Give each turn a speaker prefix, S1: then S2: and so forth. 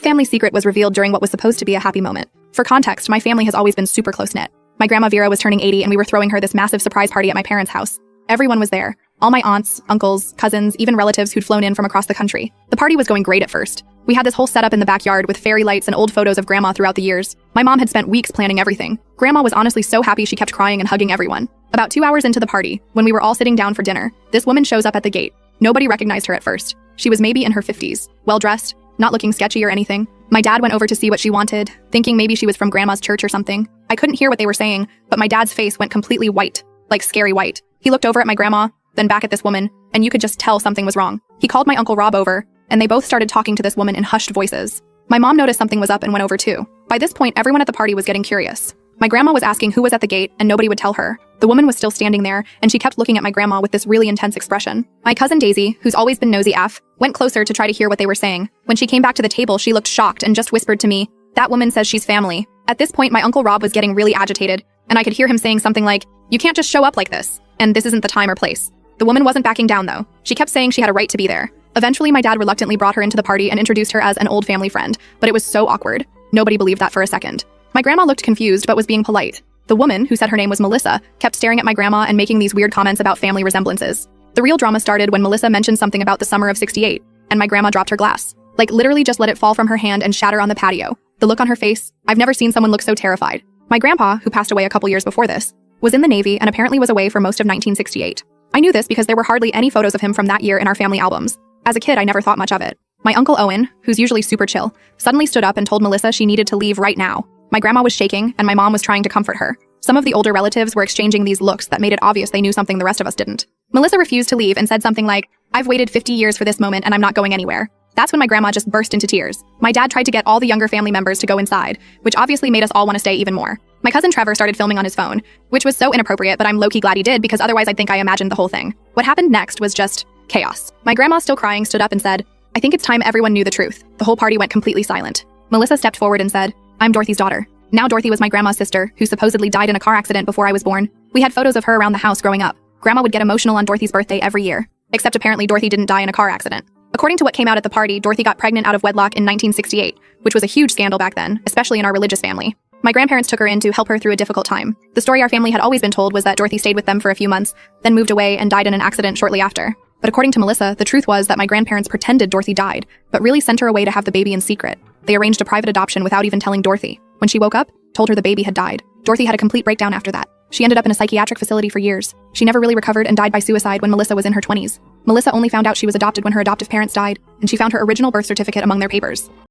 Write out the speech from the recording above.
S1: That family secret was revealed during what was supposed to be a happy moment. For context, my family has always been super close-knit. My grandma Vera was turning 80 and we were throwing her this massive surprise party at my parents' house. Everyone was there. All my aunts, uncles, cousins, even relatives who'd flown in from across the country. The party was going great at first. We had this whole setup in the backyard with fairy lights and old photos of grandma throughout the years. My mom had spent weeks planning everything. Grandma was honestly so happy she kept crying and hugging everyone. About 2 hours into the party, when we were all sitting down for dinner, this woman shows up at the gate. Nobody recognized her at first. She was maybe in her 50s, well-dressed, not looking sketchy or anything. My dad went over to see what she wanted, thinking maybe she was from grandma's church or something. I couldn't hear what they were saying, but my dad's face went completely white, like scary white. He looked over at my grandma, then back at this woman, and you could just tell something was wrong. He called my Uncle Rob over, and they both started talking to this woman in hushed voices. My mom noticed something was up and went over too. By this point, everyone at the party was getting curious. My grandma was asking who was at the gate, and nobody would tell her. The woman was still standing there, and she kept looking at my grandma with this really intense expression. My cousin Daisy, who's always been nosy AF, went closer to try to hear what they were saying. When she came back to the table, she looked shocked and just whispered to me, "That woman says she's family." At this point, my Uncle Rob was getting really agitated, and I could hear him saying something like, "You can't just show up like this, and this isn't the time or place." The woman wasn't backing down though. She kept saying she had a right to be there. Eventually, my dad reluctantly brought her into the party and introduced her as an old family friend, but it was so awkward. Nobody believed that for a second. My grandma looked confused but was being polite. The woman, who said her name was Melissa, kept staring at my grandma and making these weird comments about family resemblances. The real drama started when Melissa mentioned something about the summer of '68, and my grandma dropped her glass. Like literally just let it fall from her hand and shatter on the patio. The look on her face, I've never seen someone look so terrified. My grandpa, who passed away a couple years before this, was in the Navy and apparently was away for most of 1968. I knew this because there were hardly any photos of him from that year in our family albums. As a kid, I never thought much of it. My Uncle Owen, who's usually super chill, suddenly stood up and told Melissa she needed to leave right now. My grandma was shaking, and my mom was trying to comfort her. Some of the older relatives were exchanging these looks that made it obvious they knew something the rest of us didn't. Melissa refused to leave and said something like, "I've waited 50 years for this moment and I'm not going anywhere." That's when my grandma just burst into tears. My dad tried to get all the younger family members to go inside, which obviously made us all want to stay even more. My cousin Trevor started filming on his phone, which was so inappropriate, but I'm low-key glad he did because otherwise I'd think I imagined the whole thing. What happened next was just chaos. My grandma, still crying, stood up and said, "I think it's time everyone knew the truth." The whole party went completely silent. Melissa stepped forward and said, "I'm Dorothy's daughter." Now Dorothy was my grandma's sister, who supposedly died in a car accident before I was born. We had photos of her around the house growing up. Grandma would get emotional on Dorothy's birthday every year. Except apparently Dorothy didn't die in a car accident. According to what came out at the party, Dorothy got pregnant out of wedlock in 1968, which was a huge scandal back then, especially in our religious family. My grandparents took her in to help her through a difficult time. The story our family had always been told was that Dorothy stayed with them for a few months, then moved away and died in an accident shortly after. But according to Melissa, the truth was that my grandparents pretended Dorothy died, but really sent her away to have the baby in secret. They arranged a private adoption without even telling Dorothy. When she woke up, told her the baby had died. Dorothy had a complete breakdown after that. She ended up in a psychiatric facility for years. She never really recovered and died by suicide when Melissa was in her 20s. Melissa only found out she was adopted when her adoptive parents died, and she found her original birth certificate among their papers.